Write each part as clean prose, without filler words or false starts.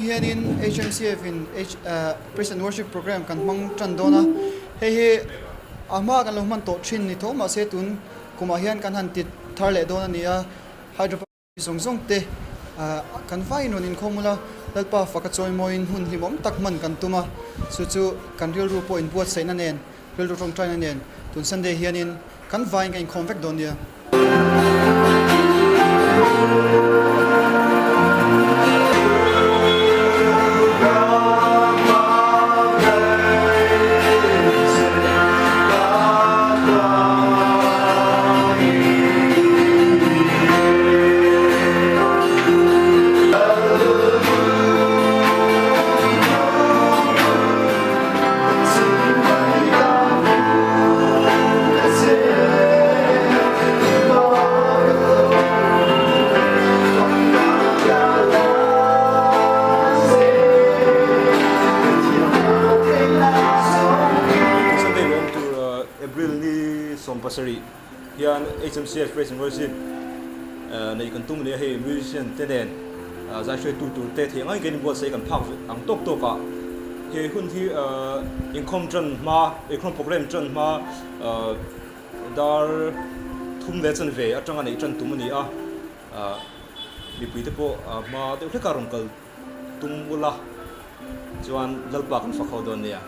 hian in HMCF in Praise and Worship Program kan mang chandona he ama kan lo man to thin ni thoma se tun kuma hian kan han tit thar le dona nia Hyderabad song te kan vai non in khomula lalpa fakachoi moin hun himom takman kan tuma su chu kan ril ru point buat sai na nen ril ru tong trai na nen tun Sunday hian in kan vai kan convect don dia Pasari hian HMCF Praise and Worship nei kan tum le he musician tenen za shwe tu te theng ai gen bo sei kan phak ang tok tok ka he hun thi income tran ma economic program tran ma dar thum le chan ve atanga nei tran tum ni a mi pui te po ma te ka rom kal tum ula chuan lalpa kan fakhaw don nia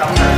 Không